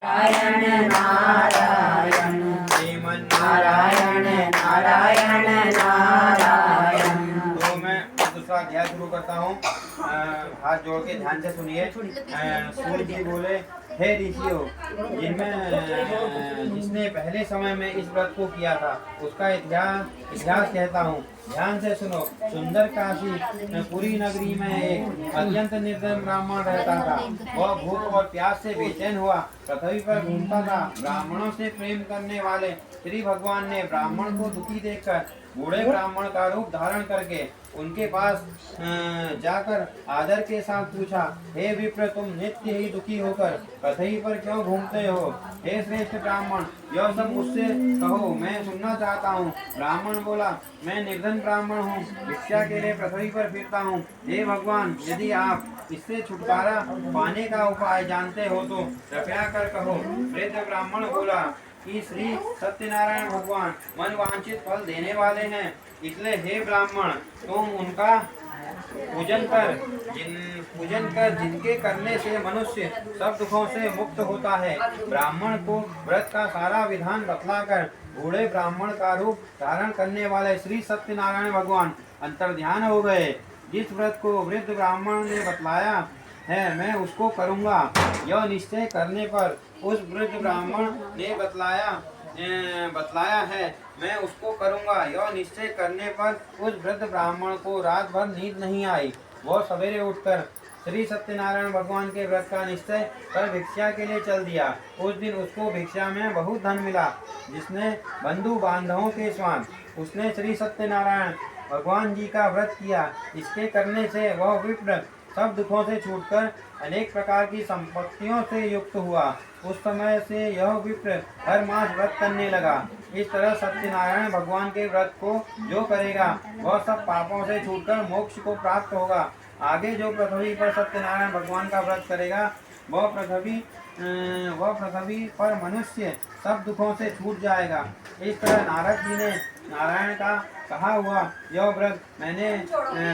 नारायण नारायण श्रीमन्नारायण नारायण नारायण। तो मैं दूसरा अध्याय शुरू करता हूँ। हाथ जोड़ के ध्यान से सुनिए। सूर्य जी बोले, हे ऋषियों, जिसने पहले समय में इस व्रत को किया था उसका इतिहास कहता हूँ, ध्यान से सुनो। सुंदर काशी पूरी नगरी में एक अत्यंत निर्धन ब्राह्मण रहता था। वह भूख और प्यास से बेचैन हुआ पृथ्वी पर घूमता था। ब्राह्मणों से प्रेम करने वाले श्री भगवान ने ब्राह्मण को दुखी देखकर बूढ़े ब्राह्मण का रूप धारण करके उनके पास जाकर आदर के साथ पूछा, हे विप्र, तुम नित्य ही दुखी होकर पृथ्वी पर क्यों घूमते हो? हे श्रेष्ठ ब्राह्मण, यह सब मुझसे कहो, मैं सुनना चाहता हूँ। ब्राह्मण बोला, मैं निर्धन ब्राह्मण हूँ, भिक्षा के लिए पृथ्वी पर फिरता हूँ। हे भगवान, यदि आप इससे छुटकारा पाने का उपाय जानते हो तो कृपया कर कहो। वृद्ध ब्राह्मण बोला कि श्री सत्यनारायण भगवान मन वांछित फल देने वाले हैं, इसलिए हे ब्राह्मण, तुम उनका पूजन कर जिनके करने से मनुष्य सब दुखों से मुक्त होता है। ब्राह्मण को व्रत का सारा विधान बतलाकर बूढ़े ब्राह्मण का रूप धारण करने वाले श्री सत्यनारायण भगवान अंतर्ध्यान हो गए। जिस व्रत को वृद्ध ब्राह्मण ने बतलाया है, मैं उसको करूँगा। यह निश्चय करने पर उस वृद्ध ब्राह्मण ने बतलाया है, मैं उसको करूँगा। यह निश्चय करने पर उस वृद्ध ब्राह्मण को रात भर नींद नहीं आई। वह सवेरे उठकर श्री सत्यनारायण भगवान के व्रत का निश्चय कर भिक्षा के लिए चल दिया। उस दिन उसको भिक्षा में बहुत धन मिला, जिसने बंधु बांधवों के समान उसने श्री सत्यनारायण भगवान जी का व्रत किया। इसके करने से वह विप्र सब दुखों से छूटकर अनेक प्रकार की संपत्तियों से युक्त हुआ। उस समय से यह विप्र हर मास व्रत करने लगा। इस तरह सत्यनारायण भगवान के व्रत को जो करेगा वह सब पापों से छूटकर मोक्ष को प्राप्त होगा। आगे जो पृथ्वी पर सत्यनारायण भगवान का व्रत करेगा वह पृथ्वी पर मनुष्य सब दुखों से छूट जाएगा। इस तरह नारद जी ने नारायण का कहा हुआ यह व्रत मैंने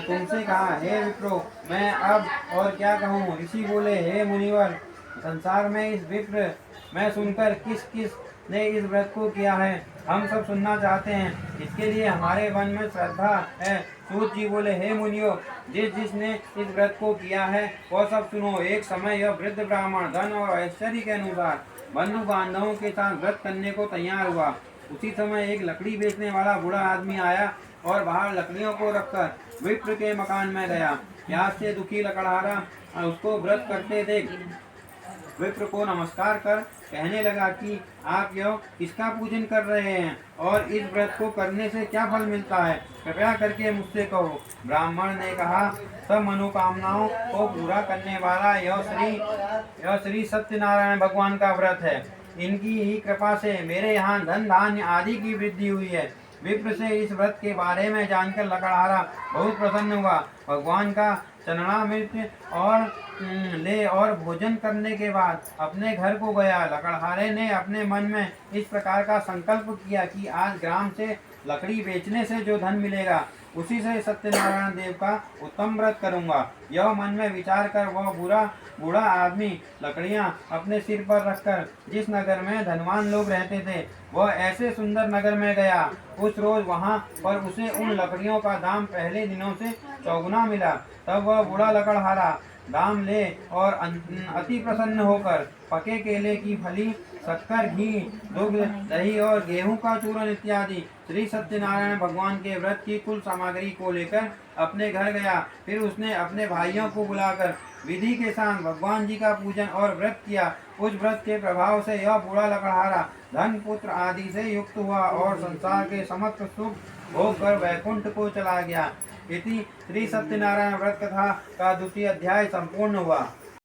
तुमसे कहा। हे विप्रो, मैं अब और क्या कहूँ? ऋषि बोले, हे मुनिवर, संसार में इस विप्र मैं सुनकर किस किस ने इस व्रत को किया है, हम सब सुनना चाहते हैं। इसके लिए हमारे मन में श्रद्धा है। सूत जी बोले, हे मुनियो, जिसने इस व्रत को किया है वह सब सुनो। एक समय यह वृद्ध ब्राह्मण धन और ऐश्वर्य के अनुसार बंधु बांधवों के साथ व्रत करने को तैयार हुआ। उसी समय एक लकड़ी बेचने वाला बूढ़ा आदमी आया और बाहर लकड़ियों को रखकर विप्र के मकान में गया। प्यास से दुखी लकड़हारा उसको व्रत करते देख विप्र को नमस्कार कर कहने लगा कि आप यह किसका पूजन कर रहे हैं और इस व्रत को करने से क्या फल मिलता है, कृपया करके मुझसे कहो। ब्राह्मण ने कहा, सब मनोकामनाओं को पूरा करने वाला यह श्री सत्यनारायण भगवान का व्रत है। इनकी ही कृपा से मेरे यहाँ धन धान्य आदि की वृद्धि हुई है। विप्र से इस व्रत के बारे में जानकर लकड़हारा बहुत प्रसन्न हुआ। भगवान का चरणामृत और भोजन करने के बाद अपने घर को गया। लकड़हारे ने अपने मन में इस प्रकार का संकल्प किया कि आज ग्राम से लकड़ी बेचने से जो धन मिलेगा उसी से सत्यनारायण देव का उत्तम व्रत करूंगा। यह मन में विचार कर वह बूढ़ा आदमी लकड़ियां अपने सिर पर रखकर जिस नगर में धनवान लोग रहते थे वह ऐसे सुंदर नगर में गया। उस रोज वहां पर उसे उन लकड़ियों का दाम पहले दिनों से चौगुना मिला। तब वह बूढ़ा लकड़हारा दाम ले और अति प्रसन्न होकर पके केले की फली, शक्कर, घी, दुग्ध, दही और गेहूं का चूर्ण इत्यादि श्री सत्यनारायण भगवान के व्रत की कुल सामग्री को लेकर अपने घर गया। फिर उसने अपने भाइयों को बुलाकर विधि के साथ भगवान जी का पूजन और व्रत किया। उस व्रत के प्रभाव से यह बूढ़ा लकड़हारा धन पुत्र आदि से युक्त हुआ और संसार के समस्त सुख भोग कर वैकुंठ को चला गया। इति श्री सत्यनारायण व्रत कथा का द्वितीय अध्याय संपूर्ण हुआ।